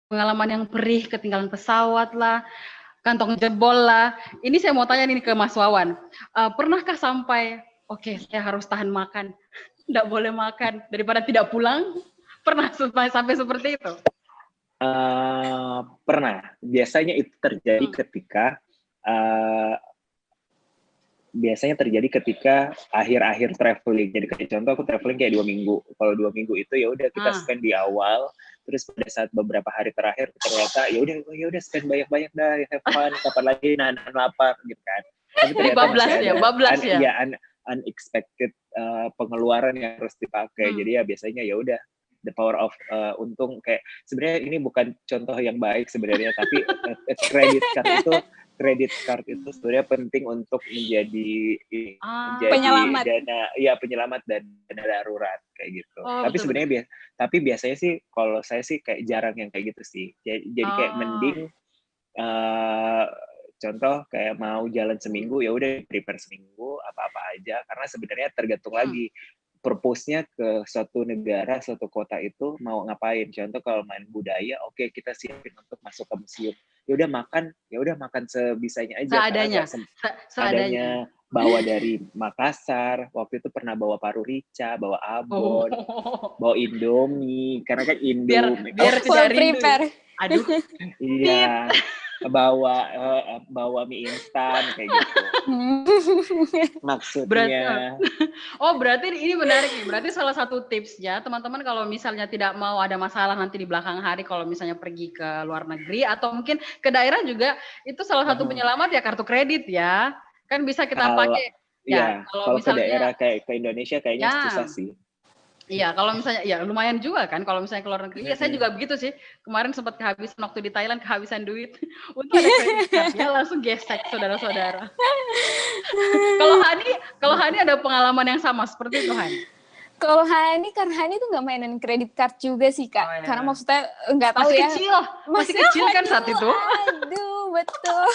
pengalaman yang perih, ketinggalan pesawat lah, kantong jebol lah. Ini saya mau tanya nih ke Mas Wawan. Pernahkah sampai, oke, saya harus tahan makan, tidak boleh makan daripada tidak pulang? Pernah sampai seperti itu? Pernah. Biasanya itu terjadi ketika akhir-akhir traveling. Jadi kayak contoh aku traveling kayak 2 minggu. Kalau 2 minggu itu ya udah kita spend di awal, terus pada saat beberapa hari terakhir ternyata ya udah spend banyak-banyak dah, have fun, kapan lagi nahan lapar gitu kan. Tapi ternyata bablas ya. Unexpected pengeluaran yang harus dipakai. Jadi ya biasanya ya udah the power of untung, kayak sebenarnya ini bukan contoh yang baik sebenarnya, tapi credit card itu sebenarnya penting untuk menjadi penyelamat. Penyelamat dan dana darurat kayak gitu. Tapi sebenarnya biasanya sih kalau saya sih kayak jarang yang kayak gitu sih. Jadi kayak mending contoh kayak mau jalan seminggu ya udah prepare seminggu apa-apa aja, karena sebenarnya tergantung lagi purpose-nya ke suatu negara, suatu kota itu mau ngapain. Contoh kalau main budaya, oke, kita siapin untuk masuk ke museum. Ya udah makan sebisanya aja. Seadanya. Bawa dari Makassar, waktu itu pernah bawa paru rica, bawa abon, bawa Indomie, karena kan biar tidak rindu. Aduh. Iya. Bawa mie instan kayak gitu. Maksudnya. Berarti ini menarik nih. Berarti salah satu tipsnya teman-teman kalau misalnya tidak mau ada masalah nanti di belakang hari kalau misalnya pergi ke luar negeri atau mungkin ke daerah juga, itu salah satu penyelamat ya kartu kredit ya. Kan bisa kita pakai. Ya, kalau misalnya, ke daerah kayak ke Indonesia kayaknya susah sih. Iya, kalau misalnya ya lumayan juga kan kalau misalnya ke luar negeri. Iya, saya juga begitu sih. Kemarin sempat kehabisan waktu di Thailand, kehabisan duit. Untuk ada kredit card, langsung gesek saudara-saudara. Kalau Hani ada pengalaman yang sama seperti itu, Hani? Kalau Hani, karena Hani tuh nggak mainin kredit card juga sih, Kak. Ya. Karena maksudnya nggak tahu masih kecil kan saat itu. Aduh, betul.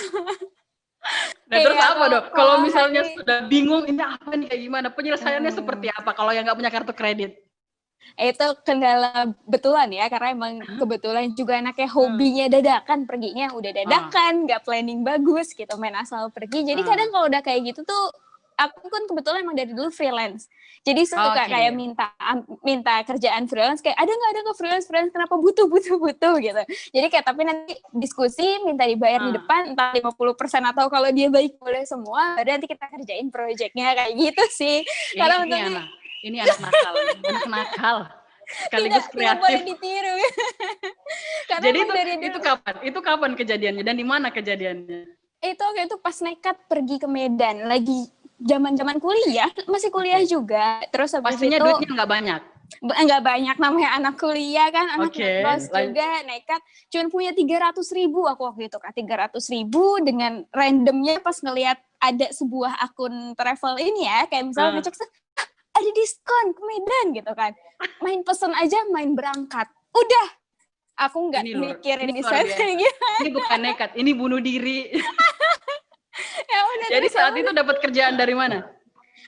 Nah, terus apa dong? Kalau misalnya sudah bingung ini apa nih, kayak gimana? Penyelesaiannya seperti apa kalau yang nggak punya kartu kredit? Itu kendala betulan ya, karena emang kebetulan juga anaknya hobinya dadakan, perginya udah dadakan, nggak planning bagus gitu, main asal pergi. Jadi kadang kalau udah kayak gitu tuh, aku kan kebetulan emang dari dulu freelance. Jadi suka kayak minta kerjaan freelance, kayak ada nggak freelance, kenapa butuh gitu. Jadi kayak tapi nanti diskusi, minta dibayar di depan, entah 50% atau kalau dia baik boleh semua, baru nanti kita kerjain proyeknya kayak gitu sih. Karena ini anak nakal, sekaligus kreatif. Tidak boleh ditiru. Jadi itu kapan kejadiannya dan di mana kejadiannya? Itu pas nekat pergi ke Medan, lagi zaman kuliah, masih kuliah juga. Terus habis pastinya itu duitnya nggak banyak, namanya anak kuliah kan, anak ngekos juga, nekat. Cuman punya 300.000 aku waktu itu, Kak. 300.000 dengan randomnya pas ngelihat ada sebuah akun travel ini ya, kayak misalnya ngecek ada diskon ke Medan gitu kan. Main pesen aja, main berangkat. Udah. Aku nggak mikirin desain kayak gitu. Ini bukan nekat, ini bunuh diri. Ya udah. Jadi saat itu dapat kerjaan dari mana?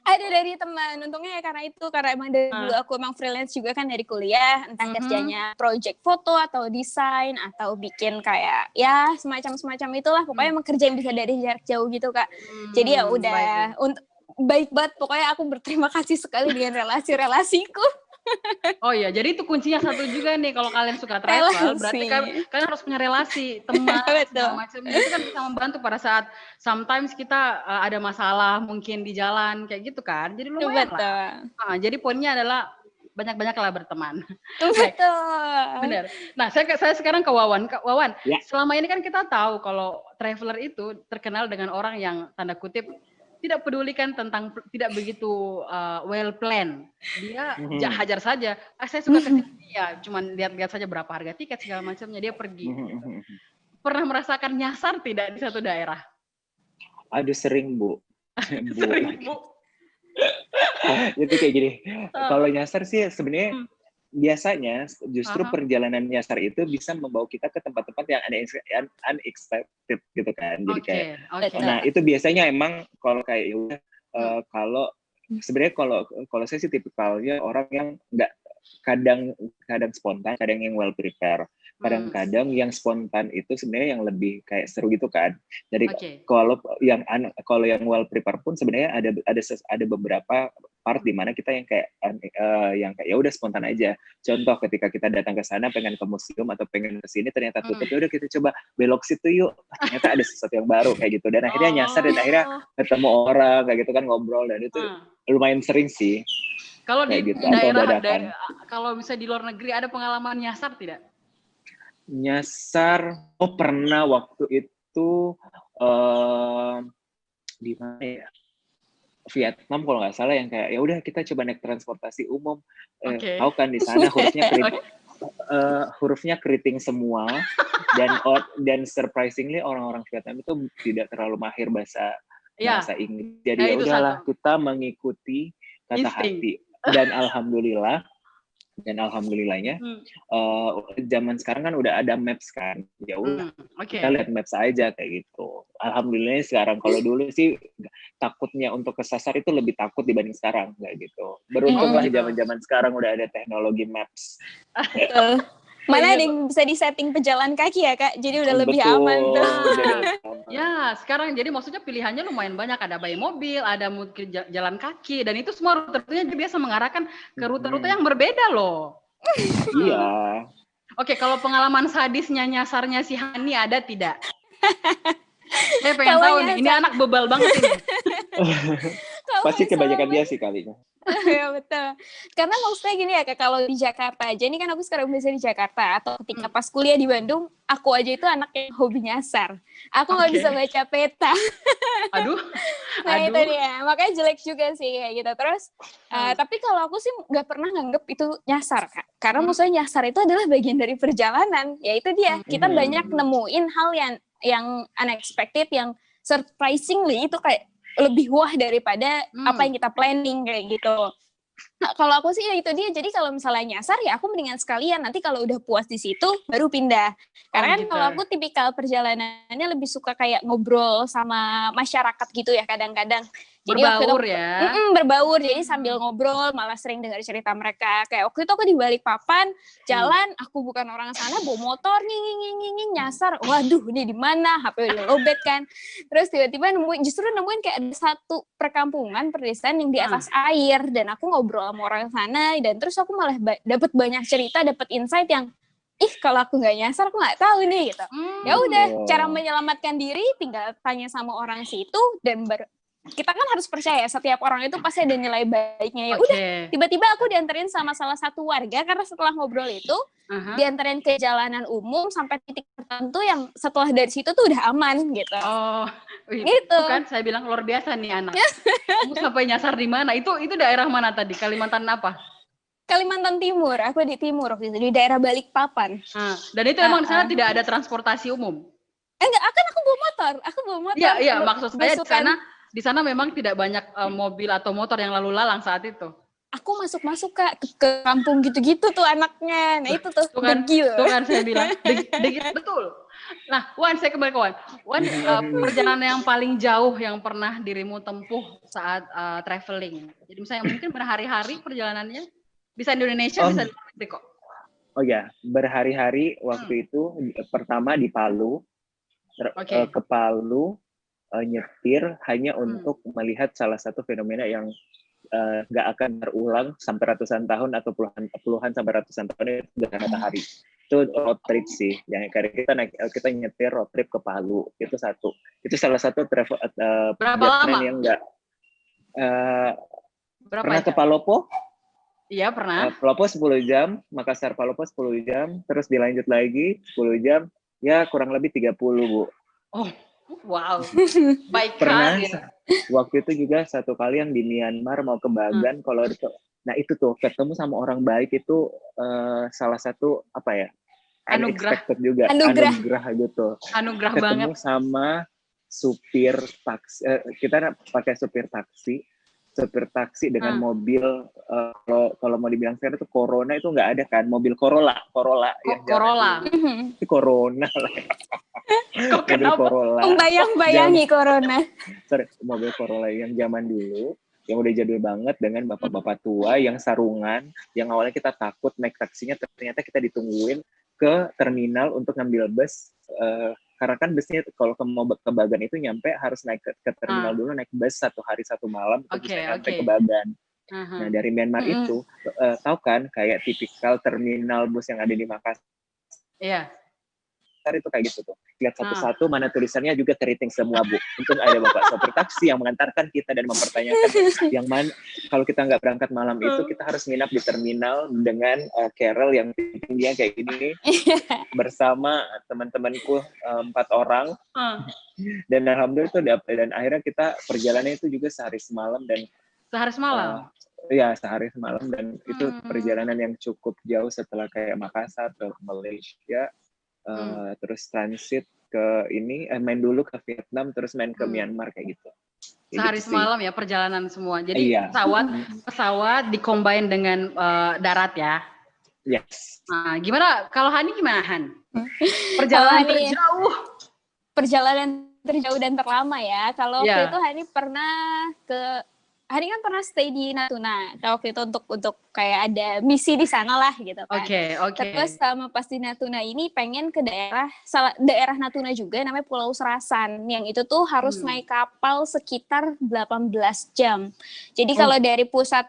Ada dari teman. Untungnya ya karena emang dari dulu aku emang freelance juga kan dari kuliah. Entah kerjanya project foto atau desain atau bikin kayak ya semacam itulah. Pokoknya emang kerja yang bisa dari jarak jauh gitu, Kak. Jadi ya udah. Baik banget, pokoknya aku berterima kasih sekali dengan relasi-relasiku. Oh iya, jadi itu kuncinya satu juga nih, kalau kalian suka travel, berarti kalian harus punya relasi, teman, segala macam. Itu kan bisa membantu pada saat sometimes kita ada masalah mungkin di jalan, kayak gitu kan. Jadi lumayan lah. Jadi poinnya adalah banyak-banyaklah berteman. Betul. Benar. Nah, saya sekarang ke Wawan. Wawan, selama ini kan kita tahu kalau traveler itu terkenal dengan orang yang tanda kutip tidak pedulikan tentang, tidak begitu well plan. Dia hajar saja. Saya suka ke sini ya, cuman lihat-lihat saja berapa harga tiket segala macamnya, dia pergi. Gitu. Pernah merasakan nyasar tidak di satu daerah? Aduh, sering, Bu. Sering, Bu. Jadi kayak gini. Kalau nyasar sih sebenarnya biasanya justru perjalanan nyasar itu bisa membawa kita ke tempat-tempat yang unexpected gitu kan. Jadi kayak nah itu biasanya emang kalau kayak kalau sebenarnya kalau saya sih tipikalnya orang yang kadang spontan, kadang yang well prepare. Kadang-kadang yang spontan itu sebenarnya yang lebih kayak seru gitu kan. Jadi kalau yang well prepare pun sebenarnya ada beberapa part di mana kita yang kayak ya udah spontan aja. Contoh ketika kita datang ke sana pengen ke museum atau pengen ke sini ternyata tutup, ya udah kita coba belok situ yuk. Ternyata ada sesuatu yang baru kayak gitu, dan akhirnya nyasar dan akhirnya ketemu orang kayak gitu kan, ngobrol, dan itu lumayan sering sih. Kalau di gitu, daerah kalau bisa di luar negeri ada pengalaman nyasar tidak? Nyasar, pernah waktu itu di mana ya? Vietnam kalau nggak salah, yang kayak ya udah kita coba naik transportasi umum. Tahu kan di sana hurufnya keriting semua, dan surprisingly orang-orang Vietnam itu tidak terlalu mahir bahasa Inggris. Jadi ya udahlah kita mengikuti kata hati, dan alhamdulillahnya zaman sekarang kan udah ada maps kan, ya udah kita lihat maps aja kayak gitu. Alhamdulillahnya sekarang, kalau dulu sih takutnya untuk kesasar itu lebih takut dibanding sekarang kayak gitu. Beruntunglah zaman sekarang udah ada teknologi maps. Mana ada yang bisa disetting pejalan kaki ya Kak, jadi udah lebih aman tuh. Ya sekarang jadi maksudnya pilihannya lumayan banyak, ada by mobil, ada mungkin jalan kaki, dan itu semua rute-rutenya dia biasa mengarahkan ke rute-rute yang berbeda loh. Iya. Oke, kalau pengalaman sadisnya nyasarnya si Hani ada tidak? Saya pengen tahu nih, ini anak bebal banget ini. Pasti kebanyakan dia sih kalinya. Ya betul. Karena maksudnya gini ya Kak, kalau di Jakarta aja, ini kan aku sekarang bisa di Jakarta, atau ketika pas kuliah di Bandung, aku aja itu anak yang hobi nyasar. Aku nggak bisa baca peta. Aduh. Itu dia, makanya jelek juga sih kayak gitu. Terus, tapi kalau aku sih nggak pernah nganggep itu nyasar Kak. Karena maksudnya nyasar itu adalah bagian dari perjalanan. Ya itu dia, kita banyak nemuin hal yang unexpected, yang surprisingly itu kayak lebih wah daripada apa yang kita planning kayak gitu. Nah, kalau aku sih ya itu dia. Jadi kalau misalnya nyasar ya aku mendingan sekalian. Nanti kalau udah puas di situ baru pindah. Karena kan kalau aku tipikal perjalanannya lebih suka kayak ngobrol sama masyarakat gitu ya kadang-kadang. Jadi berbaur ya. Berbaur. Jadi sambil ngobrol malah sering dengar cerita mereka. Kayak waktu itu aku di Balikpapan jalan, aku bukan orang sana, bawa motor nging nyasar. Waduh, ini di mana? HP udah lowbat kan. Terus tiba-tiba nemuin kayak ada satu perkampungan, perdesaan yang di atas air, dan aku ngobrol sama orang sana, dan terus aku malah dapat banyak cerita, dapat insight yang kalau aku nggak nyasar aku nggak tahu nih gitu. Ya udah, cara menyelamatkan diri tinggal tanya sama orang situ, dan kita kan harus percaya setiap orang itu pasti ada nilai baiknya. Ya udah, tiba-tiba aku dianterin sama salah satu warga, karena setelah ngobrol itu dianterin ke jalanan umum sampai titik tertentu yang setelah dari situ tuh udah aman gitu. Gitu kan saya bilang luar biasa nih anak. Kamu sampai nyasar di mana? Itu daerah mana tadi? Kalimantan apa? Kalimantan Timur. Aku di timur waktu itu, di daerah Balikpapan. Dan itu emang di sana tidak ada transportasi umum? Enggak, aku bawa motor. Iya, maksud saya di sana memang tidak banyak mobil atau motor yang lalu lalang saat itu. Aku masuk Kak ke kampung gitu-gitu tuh anaknya. Nah itu tuh degil. Tuh kan saya bilang degil betul. Nah, Wan, saya kembali ke Wan. Perjalanan yang paling jauh yang pernah dirimu tempuh saat traveling. Jadi misalnya mungkin berhari-hari perjalanannya, bisa di Indonesia, bisa di luar negeri kok. Oh ya, berhari-hari waktu itu pertama di Palu, ke Palu. Nyetir hanya untuk melihat salah satu fenomena yang nggak akan berulang sampai ratusan tahun atau puluhan sampai ratusan tahun, itu gerhana matahari. Itu road trip sih, yang kayak kita nyetir road trip ke Palu, itu salah satu travel berapa lama yang nggak pernah ke Palopo. Iya pernah. Palopo 10 jam, Makassar Palopo 10 jam, terus dilanjut lagi 10 jam, ya kurang lebih 30 Bu. Wow, baik pernah ya. Waktu itu juga satu kali yang di Myanmar mau ke Bagan. Kalau nah itu tuh ketemu sama orang baik itu salah satu apa ya, unexpected juga, anugerah gitu. Anugerah ketemu banget. Sama supir taksi, kita pakai supir taksi dengan mobil, kalau mau dibilang sekarang itu Corona itu nggak ada kan, mobil Corolla itu Corona lah. Mobil Corolla. Membayang-bayangi Corona. Mobil Corolla yang zaman dulu. yang udah jadul banget dengan bapak-bapak tua yang sarungan, yang awalnya kita takut naik taksinya, ternyata kita ditungguin ke terminal untuk ngambil bus. Karena kan busnya kalau mau ke Bagan itu nyampe harus naik ke terminal dulu, naik bus 1 hari 1 malam untuk bisa nyampe ke Bagan. Nah dari Myanmar itu, tahu kan kayak tipikal terminal bus yang ada di Makassar. Iya. Itu kayak gitu tuh. Lihat satu-satu mana tulisannya juga keriting semua, Bu. Untung ada bapak sopir taksi yang mengantarkan kita dan mempertanyakan yang mana kalau kita nggak berangkat malam itu kita harus nginap di terminal dengan Carol yang tingginya kayak gini bersama teman-temanku 4 orang. Dan alhamdulillah itu dan akhirnya kita perjalanannya itu juga sehari semalam dan sehari semalam. Ya sehari semalam dan itu perjalanan yang cukup jauh setelah kayak Makassar ke Malaysia. Terus transit ke ini main dulu ke Vietnam terus main ke Myanmar kayak gitu. Sehari semalam ya perjalanan semua. Jadi pesawat dicombine dengan darat ya. Yes. Nah, gimana kalau Hani gimana Han? Perjalanan terjauh. Perjalanan terjauh dan terlama ya. Kalau waktu itu Hani kan pernah stay di Natuna. Waktu itu untuk kayak ada misi di sana lah gitu kan. Oke. Terus sama pas di Natuna ini pengen ke daerah Natuna juga namanya Pulau Serasan. Yang itu tuh harus naik kapal sekitar 18 jam. Jadi kalau dari pusat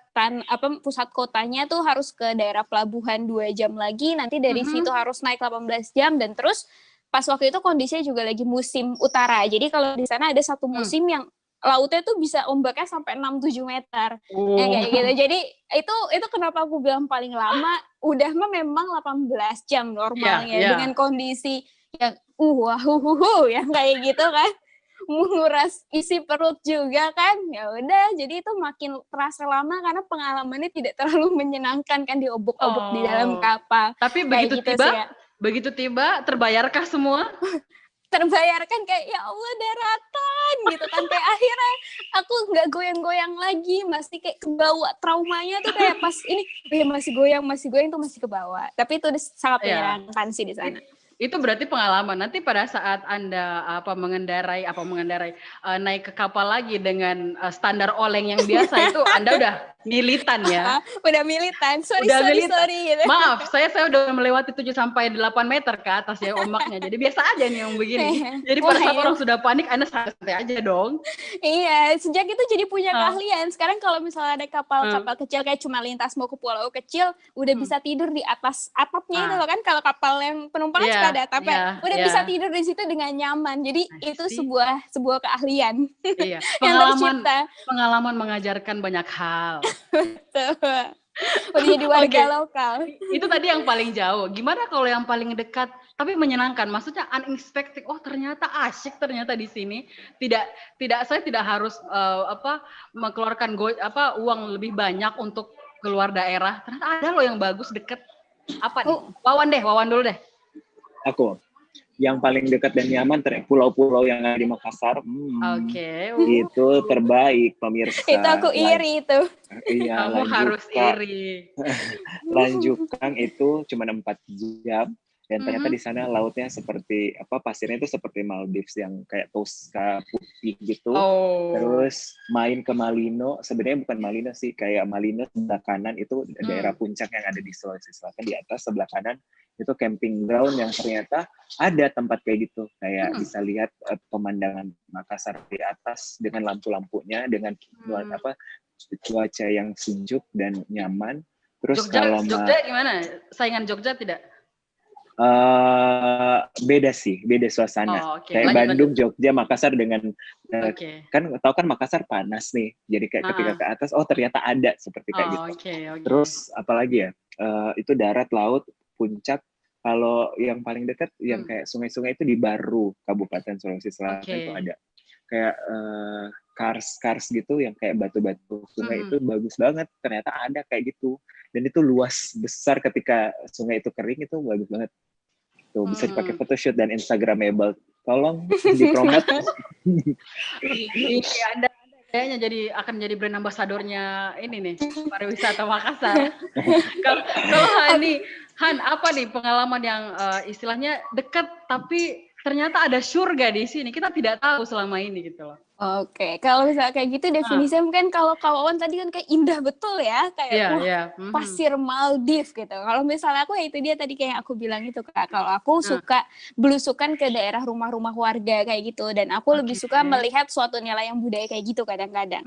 kotanya tuh harus ke daerah pelabuhan 2 jam lagi. Nanti dari situ harus naik 18 jam dan terus pas waktu itu kondisinya juga lagi musim utara. Jadi kalau di sana ada satu musim yang lautnya tuh bisa ombaknya sampai 6-7 meter. Ya kayak gitu. Jadi itu kenapa aku bilang paling lama, udah memang 18 jam normalnya dengan kondisi yang yang kayak gitu kan. Menguras isi perut juga kan. Ya udah, jadi itu makin terasa lama karena pengalamannya tidak terlalu menyenangkan kan diobok-obok di dalam kapal. Tapi begitu tiba terbayarkah semua? Terbayarkan kayak ya Allah daratan gitu kan, kayak akhirnya aku nggak goyang-goyang lagi, masih kayak kebawa traumanya tuh kayak pas ini masih goyang tuh masih kebawa, tapi itu sangat menyenangkan sih di sana. Itu berarti pengalaman. Nanti pada saat Anda mengendarai naik ke kapal lagi dengan standar oleng yang biasa itu Anda udah militan ya. Udah militan. Sorry gitu. Maaf, saya udah melewati 7 sampai 8 meter ke atas ya ombaknya. Jadi biasa aja nih yang begini. Jadi pada saat orang sudah panik Anda santai aja dong. Iya, sejak itu jadi punya keahlian. Sekarang kalau misalnya ada kapal kecil kayak cuma lintas mau ke pulau kecil, udah bisa tidur di atas atapnya itu loh kan, kalau kapal yang penumpang ada atapnya, udah bisa tidur di situ dengan nyaman. Jadi itu sebuah keahlian yang tercipta. Pengalaman mengajarkan banyak hal. Udah jadi warga lokal. Itu tadi yang paling jauh. Gimana kalau yang paling dekat tapi menyenangkan? Maksudnya unexpected. Oh ternyata asyik ternyata di sini. Saya tidak harus mengeluarkan uang lebih banyak untuk keluar daerah. Ternyata ada loh yang bagus deket. Apa nih? Wawan dulu deh. Aku yang paling dekat dan nyaman pulau-pulau yang ada di Makassar. Itu terbaik pemirsa. Itu aku iri itu. Iya, kamu harus iri. Lanjutkan itu cuma 4 jam dan ternyata di sana lautnya seperti pasirnya itu seperti Maldives yang kayak Tosca putih gitu. Terus main ke Malino, sebenarnya bukan Malino sih, kayak Malino sebelah kanan itu daerah puncak yang ada di Sulawesi Selatan, di atas sebelah kanan itu camping ground yang ternyata ada tempat kayak gitu, kayak bisa lihat pemandangan Makassar di atas dengan lampu-lampunya, dengan cuaca yang sejuk dan nyaman. Terus Jogja gimana? Saingan Jogja tidak? Beda suasana. Kayak Bandung, Jogja, Makassar dengan kan tahu kan Makassar panas nih. Jadi kayak ketika ke atas, ternyata ada seperti kayak gitu. Terus apalagi ya? Itu darat, laut, puncak. Kalau yang paling dekat yang kayak sungai-sungai itu di Baru, Kabupaten Sulawesi Selatan itu ada. Kayak kars gitu yang kayak batu-batu sungai itu bagus banget. Ternyata ada kayak gitu. Dan itu luas besar, ketika sungai itu kering itu bagus banget. Tuh bisa dipakai photoshoot dan Instagramable. Tolong dipromot. Iya, Anda kayaknya akan jadi brand ambasadornya ini nih, pariwisata Makassar. Kalau Han, apa nih pengalaman yang istilahnya dekat tapi ternyata ada surga di sini. Kita tidak tahu selama ini gitu loh. Oke, kalau misalnya kayak gitu definisinya mungkin kalau Kak Wawan tadi kan kayak indah betul ya, kayak pasir Maldives gitu. Kalau misalnya aku ya itu dia tadi kayak aku bilang itu Kak, kalau aku suka belusukan ke daerah rumah-rumah warga kayak gitu, dan aku lebih suka melihat suatu nilai yang budaya kayak gitu kadang-kadang.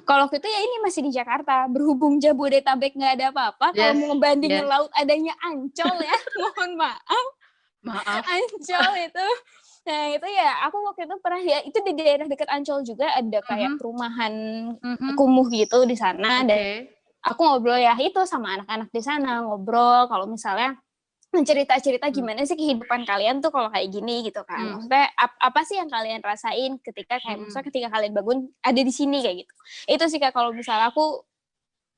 Kalau gitu ya ini masih di Jakarta, berhubung Jabodetabek nggak ada apa-apa, kalau mau ngebandingin laut adanya Ancol ya, mohon maaf. Ancol itu. Nah itu ya, aku waktu itu pernah ya, itu di daerah dekat Ancol juga ada kayak perumahan kumuh gitu di sana, dan aku ngobrol ya itu sama anak-anak di sana, ngobrol kalau misalnya cerita-cerita gimana sih kehidupan kalian tuh kalau kayak gini gitu kan. Maksudnya apa sih yang kalian rasain ketika kayak maksudnya ketika kalian bangun ada di sini kayak gitu. Itu sih Kak, kalau misalnya aku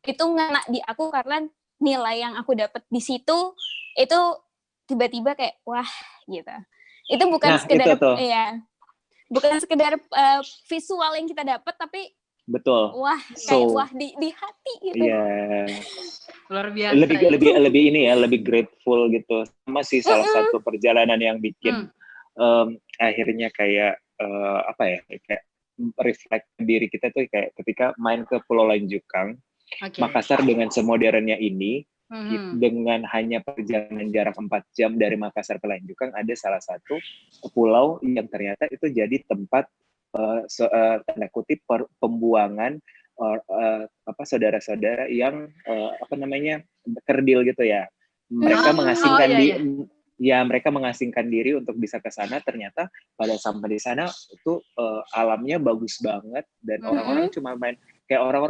itu ngena di aku karena nilai yang aku dapat di situ itu tiba-tiba kayak wah gitu. Itu bukan sekedar bukan sekedar visual yang kita dapat, tapi wah kayak wah di hati gitu. Iya. Luar biasa. Lebih ini ya, lebih grateful gitu. Sama sih salah satu perjalanan yang bikin akhirnya kayak apa ya, kayak reflect diri kita tuh kayak ketika main ke Pulau Lanjukang, Makassar dengan semodernnya ini. Dengan hanya perjalanan jarak 4 jam dari Makassar ke Lanjukang, ada salah satu pulau yang ternyata itu jadi tempat tanda kutip pembuangan saudara-saudara yang kerdil gitu ya. Mereka mengasingkan mereka mengasingkan diri untuk bisa ke sana. Ternyata pada sampai di sana itu alamnya bagus banget, dan orang-orang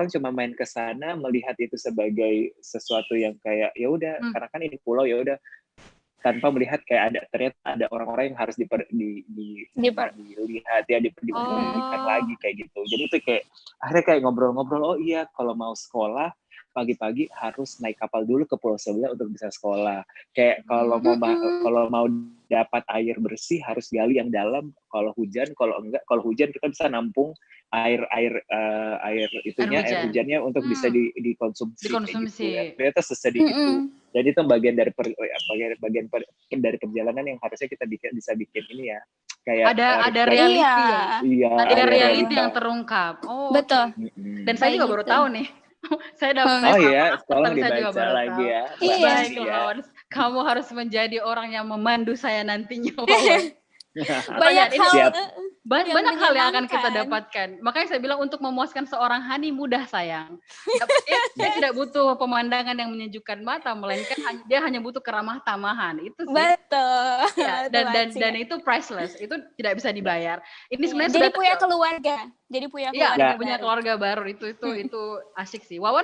cuma main ke sana melihat itu sebagai sesuatu yang kayak ya udah karena kan ini pulau ya udah, tanpa melihat kayak ternyata ada orang-orang yang harus dilihat ya, diperhatikan lagi kayak gitu. Jadi itu kayak akhirnya kayak ngobrol-ngobrol, oh iya kalau mau sekolah pagi-pagi harus naik kapal dulu ke pulau sebelah untuk bisa sekolah. Kayak kalau mau dapat air bersih harus gali yang dalam. Kalau hujan kita bisa nampung air hujannya untuk bisa dikonsumsi. Gitu, ya. Ternyata sesedih itu. Jadi itu bagian dari perjalanan yang harusnya kita bisa bikin ini ya. Kayak ada reality ada reality yang terungkap. Betul. Dan saya juga baru tahu nih. Saya dapat tolong dibaca lagi ya. Baik, Wawan. Kamu harus menjadi orang yang memandu saya nantinya. Banyak hal yang akan kita dapatkan. Makanya saya bilang untuk memuaskan seorang Hani mudah sayang. Dia tidak butuh pemandangan yang menyejukkan mata, melainkan dia hanya butuh keramah tamahan. Itu sih. Betul. Ya, dan itu priceless. Itu tidak bisa dibayar. Ini sebenarnya jadi punya keluarga. Jadi punya keluarga baru itu asik sih. Wawan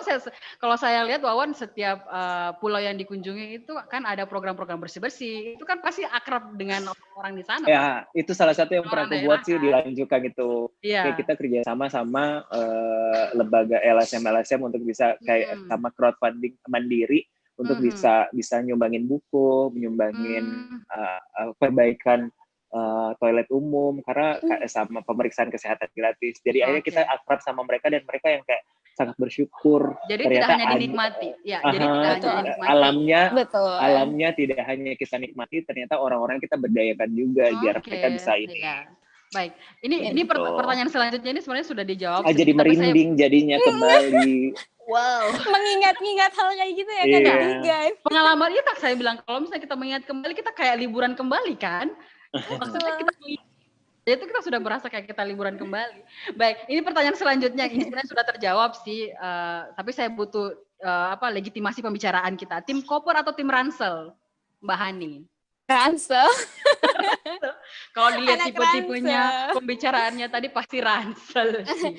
kalau saya lihat Wawan setiap pulau yang dikunjungi itu kan ada program-program bersih-bersih. Itu kan pasti akrab dengan orang di sana. Ya, itu salah satu yang pernah aku buat sih di Lanjukang itu. Kayak kita kerjasama sama lembaga LSM untuk bisa kayak sama crowdfunding mandiri untuk bisa nyumbangin buku, nyumbangin perbaikan toilet umum, karena sama pemeriksaan kesehatan gratis. Jadi akhirnya kita akrab sama mereka, dan mereka yang kayak sangat bersyukur. Jadi tidak hanya dinikmati, alamnya tidak hanya kita nikmati, ternyata orang-orang kita berdayakan juga biar mereka bisa ini. Baik, ini pertanyaan selanjutnya ini sebenarnya sudah dijawab. Jadi merinding jadinya kembali. Wow, mengingat-ingat hal kayak gitu ya kan, guys. Pengalaman itu saya bilang kalau misalnya kita mengingat kembali, kita kayak liburan kembali kan. Maksudnya itu kita sudah berasa kayak kita liburan kembali. Baik, ini pertanyaan selanjutnya ini sebenarnya sudah terjawab sih, tapi saya butuh legitimasi pembicaraan kita. Tim Koper atau tim Ransel, Mbak Hani? Ransel. Kalau dilihat tipe-tipenya pembicaraannya tadi pasti Ransel sih.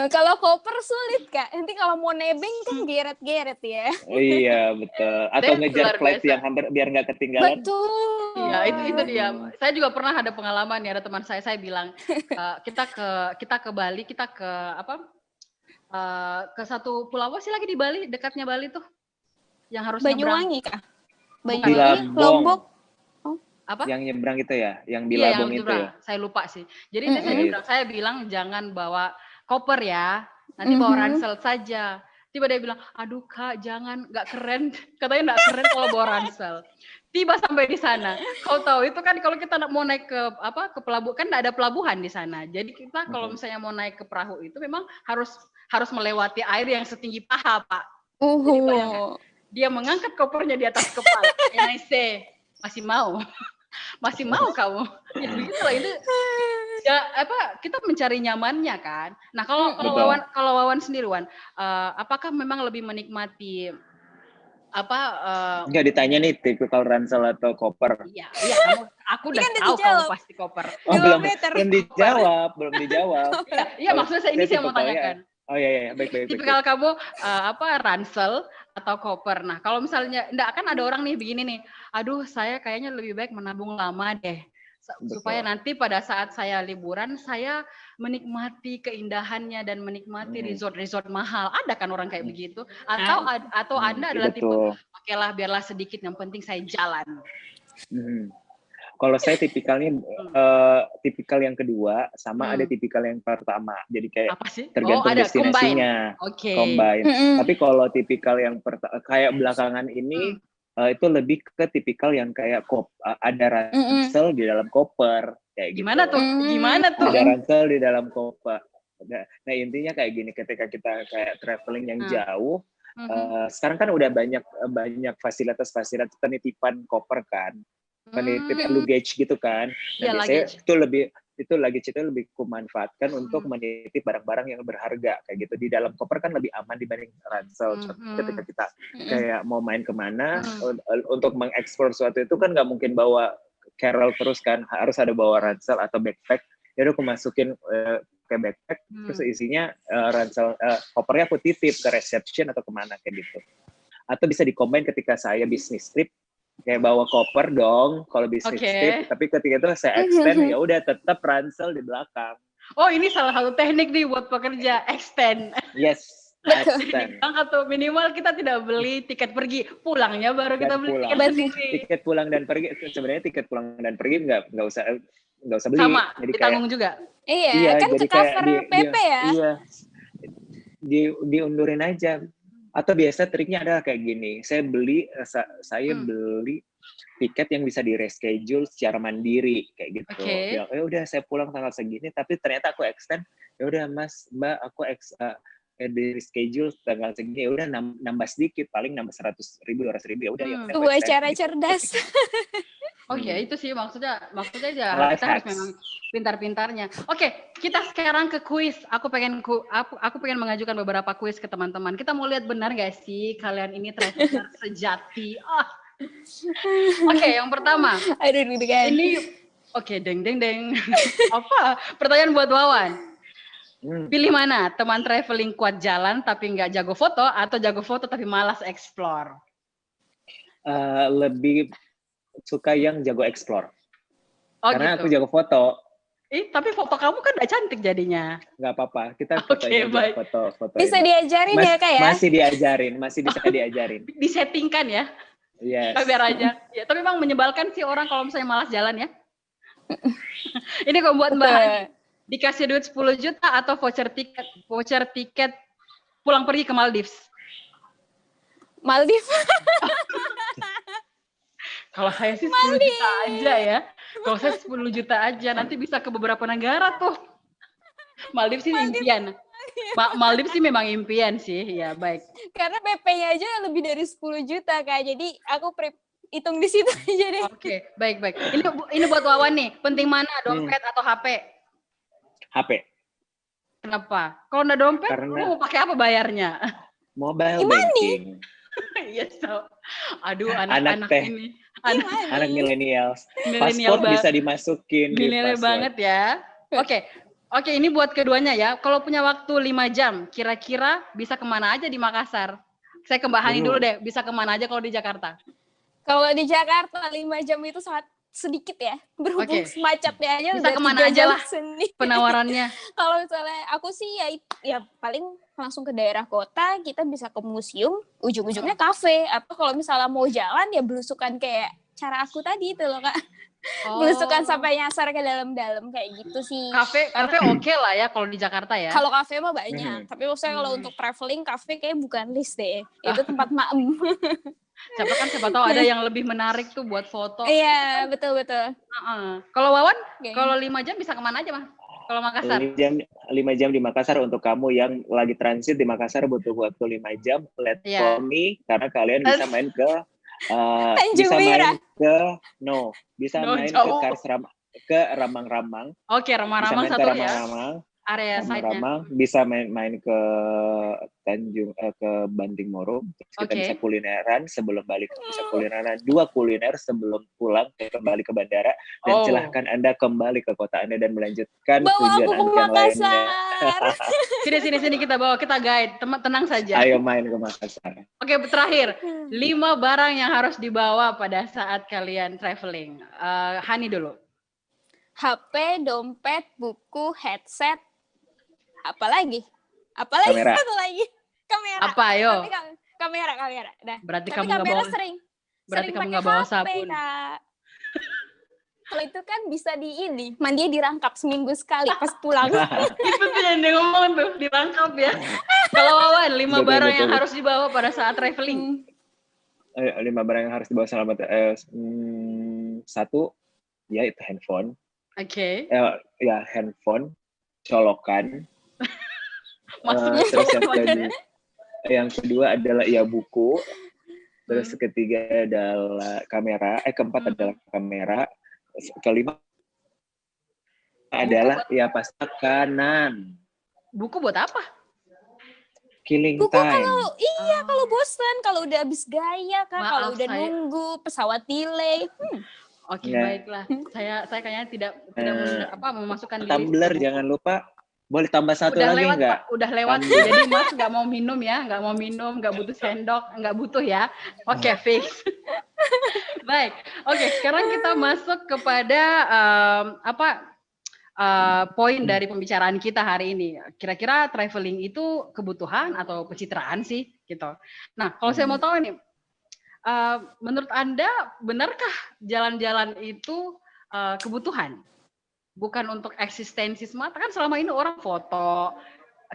Kalau Koper sulit Kak. Nanti kalau mau nebeng kan geret-geret ya. Iya betul. Atau ngejar flight yang hampir biar nggak ketinggalan. Betul. Iya itu dia. Saya juga pernah ada pengalaman ya, ada teman saya bilang kita ke Bali, kita ke ke satu pulau apa sih lagi di Bali, dekatnya Bali tuh yang harus Banyuwangi Kak. Banyuwangi, Lombok. Apa? Yang nyebrang itu ya, yang di Labong itu ya. Saya lupa sih. Jadi saya bilang jangan bawa koper ya, nanti bawa ransel saja. Tiba dia bilang, aduh Kak jangan, nggak keren. Katanya nggak keren kalau bawa ransel. Tiba sampai di sana. Kau tahu itu kan kalau kita mau naik ke pelabuhan, kan nggak ada pelabuhan di sana. Jadi kita kalau misalnya mau naik ke perahu itu memang harus melewati air yang setinggi paha, Pak. Jadi bayangkan, dia mengangkat kopernya di atas kepala. And I say, masih mau kamu? Ya begitulah itu. Ya kita mencari nyamannya kan. Nah kalau Wawan sendiri Wan, apakah memang lebih menikmati Enggak ditanya nih tipikal ransel atau koper. Iya aku udah tahu kamu pasti koper. Belum dijawab. Iya maksudnya ini saya mau tanyakan. Oh iya baik. Tipikal kamu ransel atau koper. Nah kalau misalnya kan ada orang nih begini nih, aduh saya kayaknya lebih baik menabung lama deh. Supaya nanti pada saat saya liburan saya menikmati keindahannya dan menikmati resort mahal. Ada kan orang kayak begitu? Atau Anda adalah tipe oke lah biarlah sedikit yang penting saya jalan. Kalau saya tipikalnya tipikal yang kedua sama ada tipikal yang pertama. Jadi kayak tergantung destinasinya. Combine. Tapi kalau tipikal yang kayak belakangan ini itu lebih ke tipikal yang kayak ada ransel di dalam koper kayak gitu. Gimana tuh? Ada ransel di dalam koper. Nah intinya kayak gini, ketika kita kayak traveling yang jauh, sekarang kan udah banyak fasilitas penitipan koper kan, penitip luggage gitu kan. Nah biasanya itu luggage itu lebih kumanfaatkan untuk menitip barang-barang yang berharga kayak gitu. Di dalam koper kan lebih aman dibanding ransel. Ketika kita kayak mau main kemana, untuk mengeksplor sesuatu itu kan nggak mungkin bawa carrel terus kan, harus ada bawa ransel atau backpack. Jadi aku masukin ke backpack, terus isinya ransel, kopernya aku titip ke reception atau kemana kayak gitu. Atau bisa dikombin ketika saya bisnis trip, kayak bawa koper dong kalau bisnis trip, tapi ketika itu saya extend ya udah tetap ransel di belakang. Oh ini salah satu teknik nih buat pekerja, extend. Yes, extend. Atau minimal kita tidak beli tiket pergi, pulangnya baru kita beli tiket pulang dan pergi. Sebenarnya tiket pulang dan pergi nggak usah beli. Sama, jadi ditanggung juga. Iya kan ke cover PP ya. Iya, diundurin aja. Atau biasa triknya adalah kayak gini, saya beli tiket yang bisa di reschedule secara mandiri kayak gitu. Ya udah saya pulang tanggal segini, tapi ternyata aku extend. Ya udah Mbak, aku di reschedule tanggal segini. Ya udah nambah sedikit, paling nambah 100.000, 200.000 ya udah. Sebuah cara cerdas. Itu sih maksudnya ya kita harus memang pintar-pintarnya. Oke, kita sekarang ke kuis. Aku pengen mengajukan beberapa kuis ke teman-teman. Kita mau lihat benar nggak sih kalian ini traveler sejati. Oke, yang pertama. Ini deng. Apa? Pertanyaan buat Wawan. Pilih mana? Teman traveling kuat jalan tapi nggak jago foto, atau jago foto tapi malas explore? Lebih suka yang jago explore. Karena gitu. aku jago foto. Tapi foto kamu kan udah cantik jadinya. Nggak apa-apa, kita foto. Bisa diajarin ya Kak ya? Masih bisa diajarin. Disettingkan ya? Yes. Biar aja. Ya, tapi memang menyebalkan sih orang kalau misalnya malas jalan ya. Ini kok buat Mbak Hani, dikasih duit 10 juta atau voucher tiket pulang pergi ke Maldives? Maldives. Kalau saya sih 10 juta aja ya. Kalau saya 10 juta aja, nanti bisa ke beberapa negara tuh. Maldives sih impian. Maldives sih memang impian sih, ya baik. Karena PP-nya aja lebih dari 10 juta Kak, jadi aku hitung di situ aja deh. Oke, baik. Ini buat Wawan nih, penting mana, dompet atau HP? HP. Kenapa? Kalau nggak dompet, lu mau pakai apa bayarnya? Mobile banking. Yes, aduh anak ini. Anak milenial. Paspor bisa dimasukin. Milenial banget ya. Oke, ini buat keduanya ya. Kalau punya waktu 5 jam, kira-kira bisa kemana aja di Makassar? Saya ke Mbak Hani dulu deh, bisa kemana aja kalau di Jakarta? Kalau di Jakarta 5 jam itu sangat sedikit ya. Berhubung semacatnya aja bisa kemana aja lah penawarannya. Kalau misalnya aku sih ya paling langsung ke daerah kota, kita bisa ke museum, ujung-ujungnya kafe. Atau kalau misalnya mau jalan ya belusukan kayak cara aku tadi itu loh Kak. Oh. Belusukan sampai nyasar ke dalam-dalam kayak gitu sih. Kafe oke lah ya kalau di Jakarta ya. Kalau kafe mah banyak, tapi maksudnya kalau untuk traveling kafe kayak bukan list deh. Itu tempat maem. Siapa tahu ada yang lebih menarik tuh buat foto. Iya, betul. Kalau Wawan, Okay. kalau 5 jam bisa kemana aja, Mah? Kalau Makassar? 5 jam di Makassar. Untuk kamu yang lagi transit di Makassar butuh waktu 5 jam, for me, karena kalian bisa main ke ke Ramang-Ramang. Oke, Ramang-Ramang satu ya. Area side-nya. Bisa main ke Tanjung ke Banting Moro, terus kita bisa kulineran sebelum balik, bisa kulineran 2 kuliner sebelum pulang kembali ke bandara, dan silahkan Anda kembali ke kota Anda dan melanjutkan tujuan Anda yang lainnya. Sini kita bawa, kita guide, tenang saja. Ayo main ke Makassar. Oke, terakhir 5 barang yang harus dibawa pada saat kalian traveling. Hani dulu. HP, dompet, buku, headset, apalagi kamera. satu lagi kamera. Apa yo? Kamera. Dah. Berarti tapi kamu nggak bawa. Berarti kamu nggak bawa sabun. Kalau itu kan bisa mandinya dirangkap seminggu sekali pas pulang. Itu tuh yang dia ngomong tuh, dirangkap ya. Kalau Wawan, 5 barang yang harus dibawa pada saat traveling. 5 barang yang harus dibawa selama 1, ya itu handphone. Oke. Ya handphone, colokan. Terus yang kedua adalah ya buku. Terus ketiga adalah kamera. Keempat adalah kamera. Kelima adalah ya pasti makanan. Buku buat apa? Killing buku time. Kalau bosan, kalau udah habis gaya kan, kalau udah nunggu pesawat delay. Oke, baiklah. Saya kayaknya tidak memasukkan diri. Tumbler jangan lupa. Boleh tambah satu lagi nggak? Udah lewat. Jadi Mas nggak mau minum ya, nggak butuh sendok, nggak butuh ya. Oke, fix. Baik. Oke, sekarang kita masuk kepada poin dari pembicaraan kita hari ini. Kira-kira traveling itu kebutuhan atau pencitraan sih, gitu. Nah, kalau saya mau tahu nih, menurut Anda benarkah jalan-jalan itu kebutuhan? Bukan untuk eksistensi semata, kan selama ini orang foto,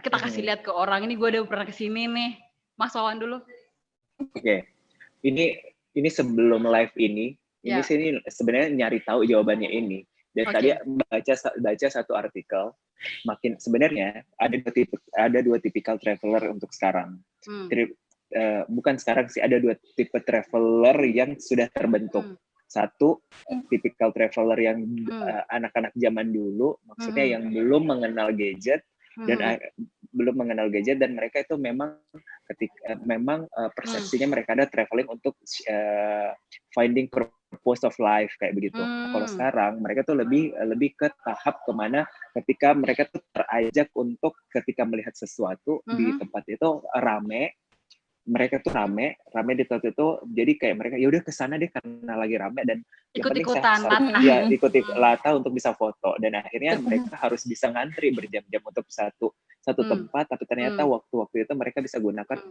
kita kasih lihat ke orang, ini gue udah pernah kesini nih. Mas Wawan dulu. Oke. Ini sebelum live ini sini sebenarnya nyari tahu jawabannya ini. Dan tadi baca satu artikel, sebenarnya ada dua tipikal traveler untuk sekarang. Bukan sekarang sih, ada 2 tipe traveler yang sudah terbentuk. Satu, tipikal traveler yang anak-anak zaman dulu, maksudnya yang belum mengenal gadget dan mereka itu memang persepsinya mereka ada traveling untuk finding purpose of life kayak begitu. Kalau sekarang mereka tuh lebih ke tahap kemana ketika mereka tuh terajak untuk ketika melihat sesuatu di tempat itu mereka tuh rame di tempat itu, jadi kayak mereka ya udah kesana deh karena lagi rame dan ikut-ikutan ikuti lata untuk bisa foto, dan akhirnya mereka harus bisa ngantri berjam-jam untuk satu tempat, tapi ternyata waktu itu mereka bisa gunakan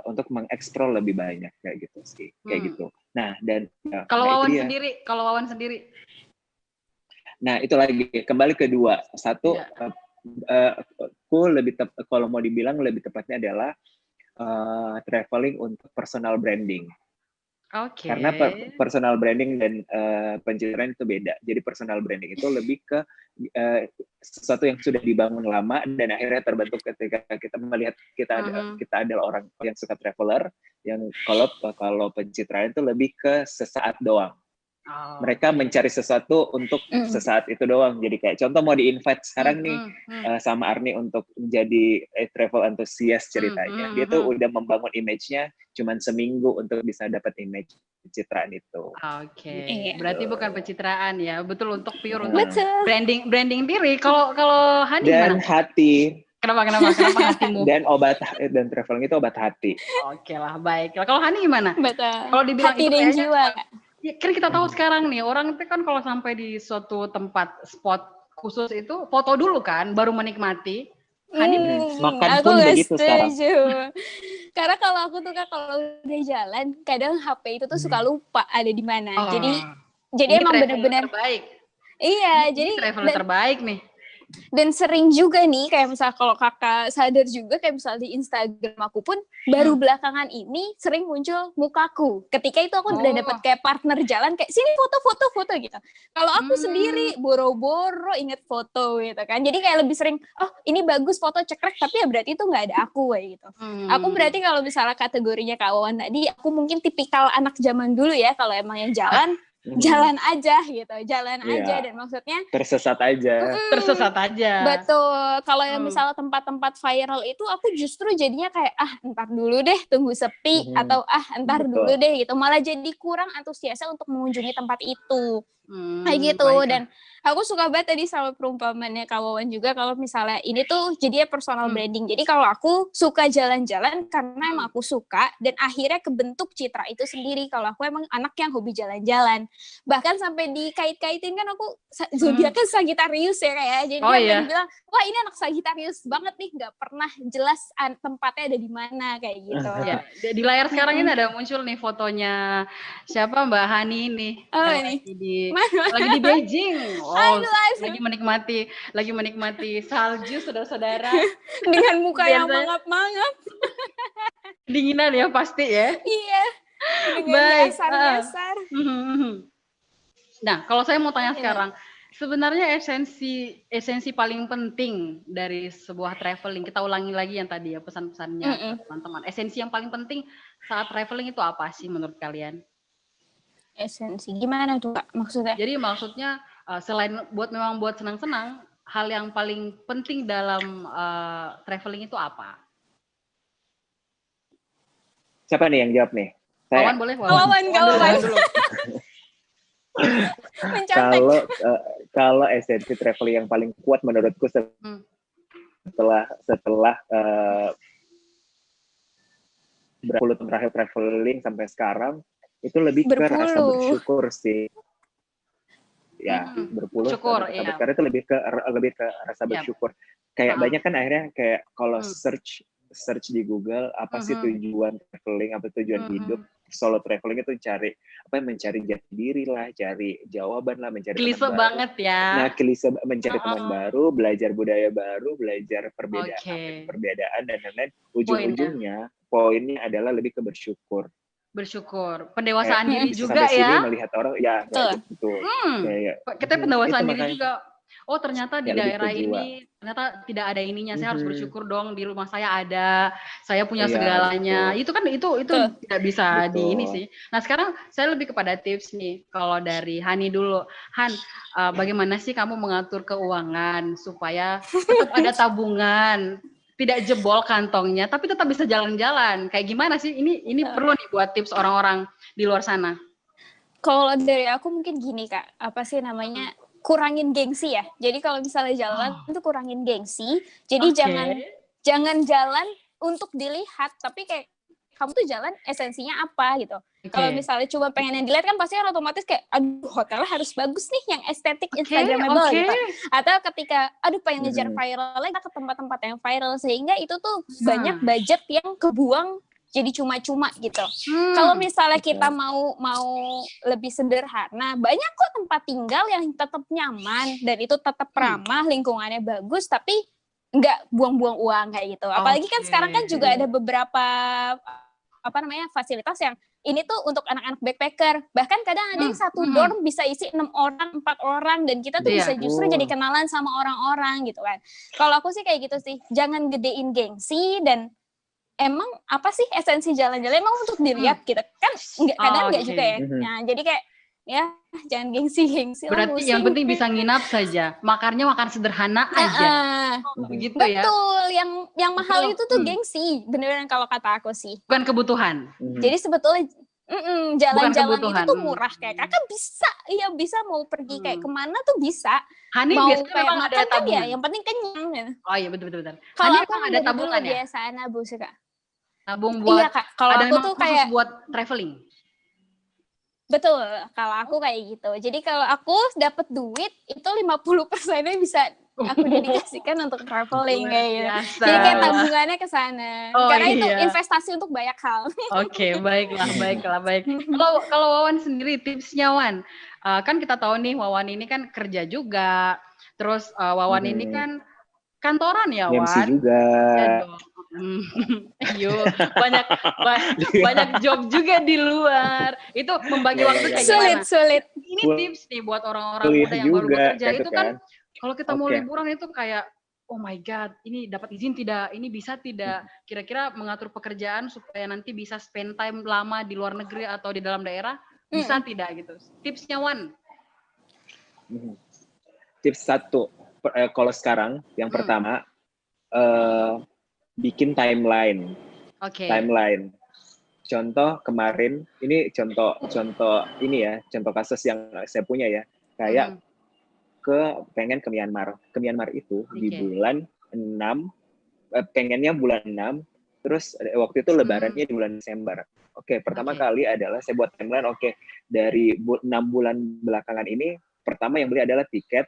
untuk mengeksplor lebih banyak kayak gitu sih, kayak gitu. Nah, dan kalau Wawan sendiri. Nah, itu lagi kembali ke 2. Satu, aku kalau mau dibilang lebih tepatnya adalah traveling untuk personal branding. Oke. Karena personal branding dan pencitraan itu beda. Jadi personal branding itu lebih ke sesuatu yang sudah dibangun lama dan akhirnya terbentuk ketika kita melihat kita adalah orang yang suka traveler. Yang kalau pencitraan itu lebih ke sesaat doang. Mereka mencari sesuatu untuk sesaat itu doang. Jadi kayak contoh mau di-invite sekarang nih sama Arni untuk jadi travel enthusiast ceritanya. Dia tuh udah membangun image-nya cuman seminggu untuk bisa dapat image pencitraan itu. Oke. Berarti bukan pencitraan ya. Betul, untuk pure untuk branding diri. Kalau Hani dan gimana? Hati. Kenapa hatimu? Dan traveling itu obat hati. Oke lah, baik. Kalau Hani gimana? Betul. Kalau dibilang hati dan jiwa. Ya, kan kita tahu sekarang nih, orang itu kan kalau sampai di suatu tempat spot khusus itu foto dulu kan, baru menikmati. Makan aku pun nggak begitu sekarang. setuju. Karena kalau aku tuh Kak, kalau udah jalan, kadang HP itu tuh suka lupa ada di mana. Oh, Jadi ini emang traveler bener-bener terbaik. iya. Ini Jadi traveler terbaik nih. dan sering juga nih kayak misal kalau Kakak sadar juga kayak misal di Instagram aku pun baru belakangan ini sering muncul mukaku. Ketika itu aku udah dapet kayak partner jalan kayak sini foto gitu. Kalau aku sendiri boro-boro inget foto gitu kan. Jadi kayak lebih sering oh ini bagus foto cekrek tapi ya berarti itu nggak ada aku kayak gitu. Aku berarti kalau misalnya kategorinya Kak Wawan tadi aku mungkin tipikal anak zaman dulu ya kalau emang yang jalan jalan aja gitu, aja dan maksudnya tersesat aja. Tersesat aja. Betul. Kalau yang misalnya tempat-tempat viral itu aku justru jadinya kayak entar dulu deh tunggu sepi atau entar dulu deh gitu. Malah jadi kurang antusiasnya untuk mengunjungi tempat itu. Kayak gitu dan aku suka banget tadi sama perumpamannya Kak Wawan juga kalau misalnya ini tuh jadinya personal branding. Jadi kalau aku suka jalan-jalan karena emang aku suka dan akhirnya kebentuk citra itu sendiri kalau aku emang anak yang hobi jalan-jalan. Bahkan sampai dikait-kaitin kan aku zodiaknya Sagittarius ya kayak. Jadi sampai dibilang, wah ini anak Sagittarius banget nih, nggak pernah jelas tempatnya ada di mana kayak gitu. Ya, di layar sekarang ini ada muncul nih fotonya siapa Mbak Hani nih. Lagi di Beijing. Lagi menikmati salju saudara-saudara. Dengan muka yang mangap-mangap. Dinginan ya pasti ya. Iya. Dengan dasar-dasar. Nah, kalau saya mau tanya sekarang, sebenarnya esensi paling penting dari sebuah traveling, kita ulangi lagi yang tadi ya pesan-pesannya teman-teman. Esensi yang paling penting saat traveling itu apa sih menurut kalian? Esensi gimana tuh Kak maksudnya? Jadi maksudnya selain buat senang-senang, hal yang paling penting dalam traveling itu apa? Siapa nih yang jawab nih? Wawan boleh? Wawan dulu. Kalau esensi traveling yang paling kuat menurutku setelah berpuluh tahun terakhir traveling sampai sekarang itu lebih ke rasa bersyukur sih. Ya, berpuluh tahun karena itu lebih ke rasa bersyukur. Kayak banyak kan akhirnya kayak kalau search di Google apa sih tujuan traveling, apa tujuan hidup, solo traveling itu mencari jati diri lah, cari jawaban lah, mencari klise teman banget baru. ya. Nah, mencari teman baru, belajar budaya baru, belajar perbedaan dan lain-lain. Ujung-ujungnya poinnya adalah lebih ke bersyukur. Pendewasaan diri juga ya. Sini melihat orang ya betul. Kita pendewasaan diri juga. Oh ternyata di daerah ini ternyata tidak ada ininya. Saya harus bersyukur dong di rumah saya ada, saya punya segalanya. Betul. Itu tidak bisa di ini sih. Nah sekarang saya lebih kepada tips nih. Kalau dari Hani dulu, Han, bagaimana sih kamu mengatur keuangan supaya tetap ada tabungan? Tidak jebol kantongnya, tapi tetap bisa jalan-jalan. Kayak gimana sih? Ini perlu nih buat tips orang-orang di luar sana. Kalau dari aku mungkin gini Kak, apa sih namanya? Kurangin gengsi ya. Jadi kalau misalnya jalan itu kurangin gengsi. Jadi jangan jalan untuk dilihat, tapi kayak kamu tuh jalan esensinya apa gitu. Kalau misalnya cuma pengen yang dilihat kan pasti kan otomatis kayak aduh hotelnya harus bagus nih yang estetik instagramable gitu. Atau ketika aduh pengen ngejar viral lagi ke tempat-tempat yang viral sehingga itu tuh banyak budget yang kebuang jadi cuma-cuma gitu. Kalau misalnya kita mau lebih sederhana, banyak kok tempat tinggal yang tetap nyaman dan itu tetap ramah, lingkungannya bagus tapi nggak buang-buang uang kayak gitu. Apalagi kan sekarang kan juga ada beberapa fasilitas yang ini tuh untuk anak-anak backpacker. Bahkan kadang ada yang satu dorm bisa isi 6 orang, 4 orang dan kita tuh bisa justru jadi kenalan sama orang-orang gitu kan. Kalau aku sih kayak gitu sih, jangan gedein gengsi dan emang apa sih esensi jalan-jalan emang untuk dilihat gitu kan kadang nggak juga ya. Nah jadi kayak ya jangan gengsi. Berarti yang penting bisa nginap saja, makannya makan sederhana aja. Begitu ya. Betul, yang mahal itu tuh gengsi, beneran kalau kata aku sih. Bukan kebutuhan. Jadi sebetulnya jalan-jalan itu tuh murah kayak kakak bisa mau pergi kayak kemana tuh bisa. Hani mau biasanya kayak memang ada tabungan ya, yang penting kenyang ya. Oh iya betul. Kalau Hani aku ada tabungan ya. Biasa nabung sih kak. Nabung buat. Iya kak. Kalau aku tuh kayak buat traveling. Betul, kalau aku kayak gitu. Jadi kalau aku dapat duit itu 50%-nya bisa aku dedikasikan untuk traveling Luar kayak gitu. biasa. Jadi kayak tabungannya ke sana. Oh, Karena itu iya. investasi untuk banyak hal. Oke, baiklah, baik. Kalau Wawan sendiri tipsnya Wan, kan kita tahu nih Wawan ini kan kerja juga, terus Wawan ini kan kantoran ya MC Wan? juga. Iya dong. Yo, banyak job juga di luar. Itu membagi waktu kayak gimana? Sulit. Ini tips nih buat orang-orang muda yang baru bekerja itu kan, kalau kita mau liburan itu kayak, oh my God, ini dapat izin tidak? Ini bisa tidak? Kira-kira mengatur pekerjaan supaya nanti bisa spend time lama di luar negeri atau di dalam daerah, bisa tidak gitu? Tipsnya Wan? Tips 1, kalau sekarang yang pertama, bikin timeline. Timeline. Contoh kemarin, ini contoh ini ya, contoh kasus yang saya punya ya, kayak pengen ke Myanmar. Ke Myanmar itu di bulan 6, pengennya bulan 6, terus waktu itu lebarannya di bulan Desember. Pertama kali adalah saya buat timeline, dari 6 bulan belakangan ini, pertama yang beli adalah tiket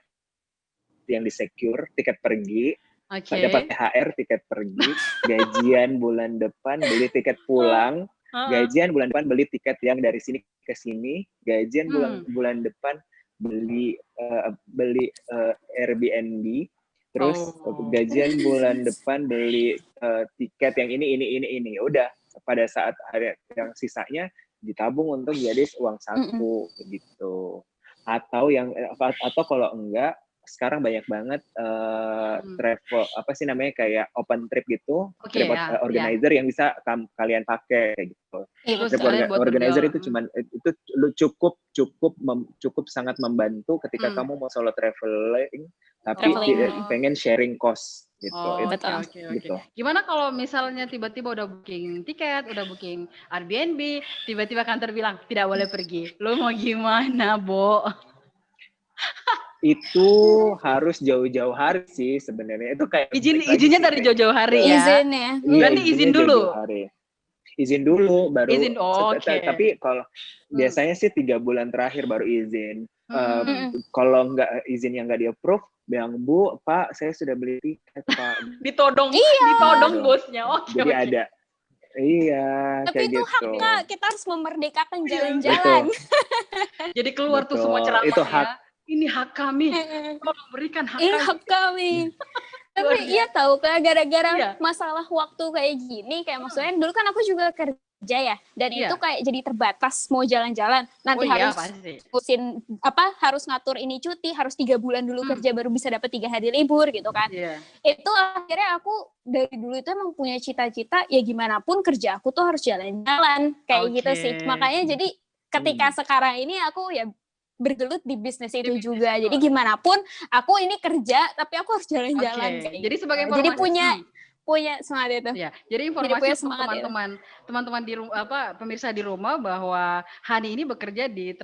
yang di-secure, tiket pergi, dapat THR, tiket pergi, gajian bulan depan, beli tiket pulang, gajian bulan depan beli tiket yang dari sini ke sini, gajian bulan depan beli Airbnb, terus gajian bulan depan beli tiket yang ini. Udah, pada saat ada yang sisanya ditabung untuk jadi uang saku gitu. Atau kalau enggak, sekarang banyak banget travel kayak open trip gitu, trip organizer yang bisa kalian pakai gitu. Trip organizer itu cukup sangat membantu ketika kamu mau solo traveling tapi pengen sharing cost gitu. Gitu. Gimana kalau misalnya tiba-tiba udah booking tiket, udah booking Airbnb, tiba-tiba kantor bilang tidak boleh pergi, lo mau gimana, Bo? Itu harus jauh-jauh hari sih sebenarnya. Itu kayak izinnya dari jauh-jauh hari ya. Izinnya. Berarti izin dulu. Izin dulu baru. Tapi kalau biasanya sih 3 bulan terakhir baru izin. Kalau nggak izin yang nggak di-approve, bilang, Bu, Pak, saya sudah beli tiket, Pak. ditodong bosnya. Jadi ada. Iya, tapi itu gitu. hak, Kak. Kita harus memerdekakan jalan-jalan. Jadi keluar tuh semua ceramah itu hak. Ya. Ini hak kami, tolong berikan hak kami. Hak kami. Tapi iya tahu, gara-gara masalah waktu kayak gini, kayak maksudnya dulu kan aku juga kerja ya, dan itu kayak jadi terbatas mau jalan-jalan. Nanti harus harus ngatur ini cuti, harus 3 bulan dulu kerja baru bisa dapat 3 hari libur gitu kan. Itu akhirnya aku dari dulu itu emang punya cita-cita ya gimana pun kerja aku tuh harus jalan-jalan kayak gitu sih. Makanya jadi ketika sekarang ini aku ya bergelut di bisnis itu juga. Jadi gimana pun aku ini kerja tapi aku harus jalan-jalan kayak. Jadi sebagai informasi. Jadi punya semangat itu. Ya, jadi informasi untuk teman-teman di rumah, pemirsa di rumah bahwa Hani ini bekerja di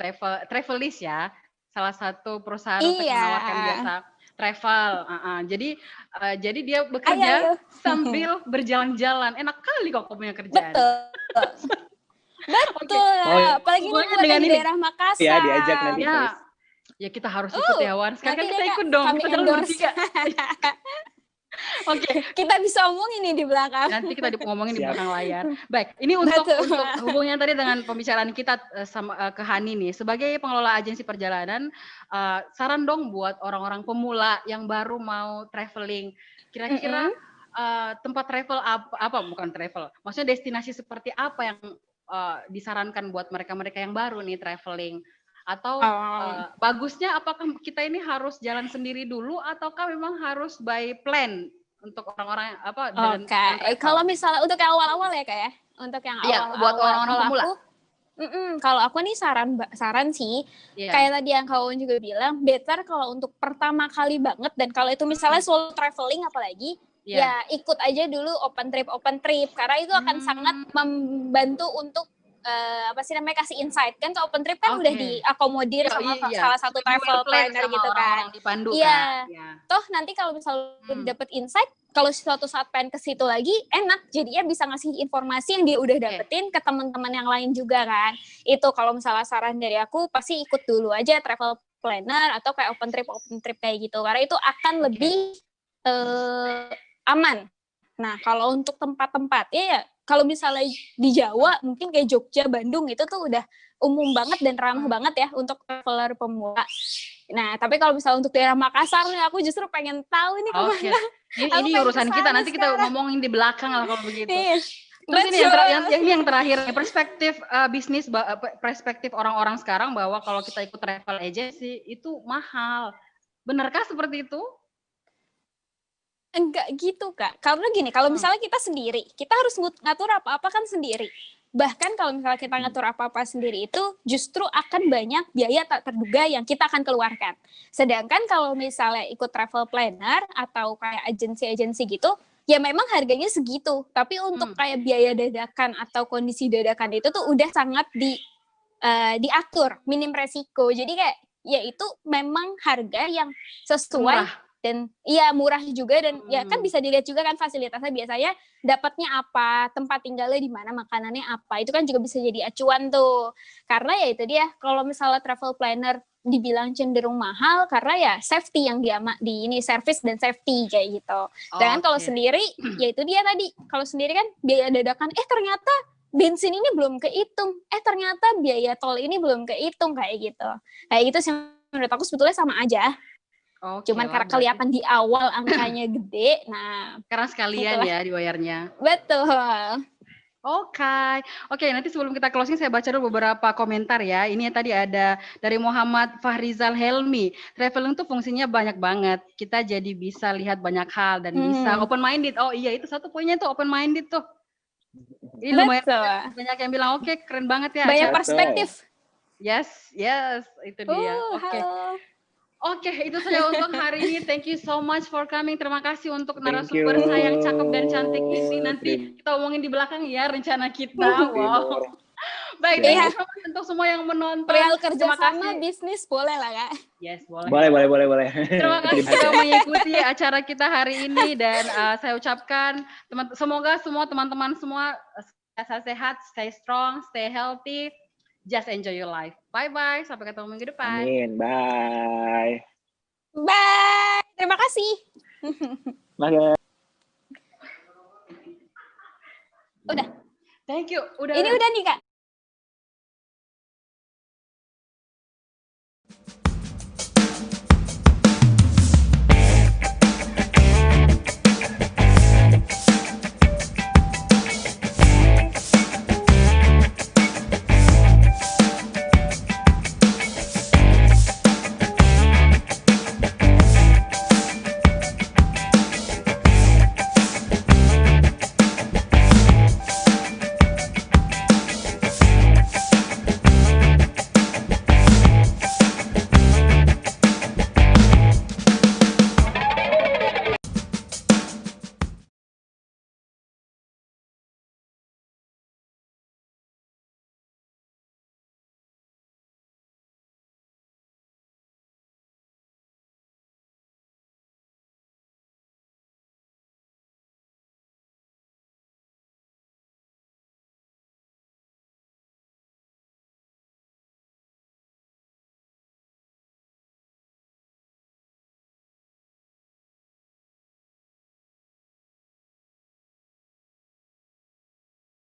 Travelis ya, salah satu perusahaan untuk menawarkan jasa travel. Jadi dia bekerja sambil berjalan-jalan. Enak kali kok punya kerjaan. Betul. Apalagi ini di daerah Makassar. Ya, diajak nanti. Ya kita harus ikut ya, Wan. Sekarang kan kita ikut dong. Kita jalan bertiga. Kita bisa omongin nih di belakang. Nanti kita ngomongin di belakang layar. Baik, ini untuk hubungannya tadi dengan pembicaraan kita ke Hani nih. Sebagai pengelola agensi perjalanan, saran dong buat orang-orang pemula yang baru mau traveling. Kira-kira tempat travel maksudnya destinasi seperti apa yang disarankan buat mereka-mereka yang baru nih traveling? Atau bagusnya apakah kita ini harus jalan sendiri dulu ataukah memang harus by plan untuk orang-orang kalau misalnya untuk yang awal-awal ya Kak ya, untuk yang awal-awal buat orang-orang pemula. Kalau aku nih saran sih kayak tadi yang Kak Wawan juga bilang, better kalau untuk pertama kali banget, dan kalau itu misalnya solo traveling apalagi ya ikut aja dulu open trip karena itu akan sangat membantu untuk kasih insight kan. Ke open trip kan udah diakomodir sama salah satu travel planner gitu kan. Iya. Toh nanti kalau misalnya dapet insight, kalau suatu saat pengen ke situ lagi enak, jadinya bisa ngasih informasi yang dia udah dapetin ke teman-teman yang lain juga kan. Itu kalau misalnya saran dari aku pasti ikut dulu aja travel planner atau kayak open trip kayak gitu, karena itu akan lebih aman. Nah, kalau untuk tempat-tempatnya ya, kalau misalnya di Jawa, mungkin kayak Jogja, Bandung, itu tuh udah umum banget dan ramah banget ya untuk traveler pemula. Nah, tapi kalau misalnya untuk daerah Makassar nih, aku justru pengen tahu nih kemana. Ini urusan kita, nanti kita ngomongin di belakang lah kalau begitu. Terus Betul. ini yang terakhir, perspektif bisnis, perspektif orang-orang sekarang bahwa kalau kita ikut travel agency itu mahal. Benarkah seperti itu? Enggak gitu, Kak. Karena gini, kalau misalnya kita sendiri, kita harus ngatur apa-apa kan sendiri. Bahkan kalau misalnya kita ngatur apa-apa sendiri itu justru akan banyak biaya tak terduga yang kita akan keluarkan. Sedangkan kalau misalnya ikut travel planner atau kayak agensi-agensi gitu, ya memang harganya segitu. Tapi untuk kayak biaya dadakan atau kondisi dadakan itu tuh udah sangat diatur, minim resiko. Jadi kayak ya itu memang harga yang sesuai dan iya murah juga, dan ya kan bisa dilihat juga kan fasilitasnya biasanya dapatnya apa, tempat tinggalnya di mana, makanannya apa, itu kan juga bisa jadi acuan tuh. Karena ya itu dia, kalau misalnya travel planner dibilang cenderung mahal karena ya safety yang di ini service dan safety kayak gitu. Dan kalau sendiri ya itu dia tadi, kalau sendiri kan biaya dadakan ternyata bensin ini belum kehitung, ternyata biaya tol ini belum kehitung kayak gitu. Kayak gitu sih menurut aku sebetulnya sama aja. Cuman karena kelihatan di awal angkanya gede, nah karena sekalian itulah. Ya dibayarnya. Betul. Oke, nanti sebelum kita closing saya baca dulu beberapa komentar ya. Ini tadi ada dari Muhammad Fahrizal Helmi. Traveling tuh fungsinya banyak banget. Kita jadi bisa lihat banyak hal dan bisa open minded. Oh iya, itu satu poinnya tuh open minded tuh. Ini lumayan banyak yang bilang oke, keren banget ya. Banyak perspektif. Yes, itu dia. Oke, itu saja untuk hari ini. Thank you so much for coming. Terima kasih untuk narasumber saya yang cakep dan cantik ini. Nanti kita omongin di belakang ya rencana kita. Wow. Baik, untuk semua yang menonton. Perihal kerjasama bisnis boleh lah, Kak. Yes, boleh. Boleh. Terima kasih sudah mengikuti acara kita hari ini, dan saya ucapkan semoga semua teman-teman semua sehat, stay strong, stay healthy. Just enjoy your life. Bye-bye. Sampai ketemu minggu depan. Amin. Bye. Bye. Terima kasih. Bye. Udah. Thank you. Ini udah nih, Kak.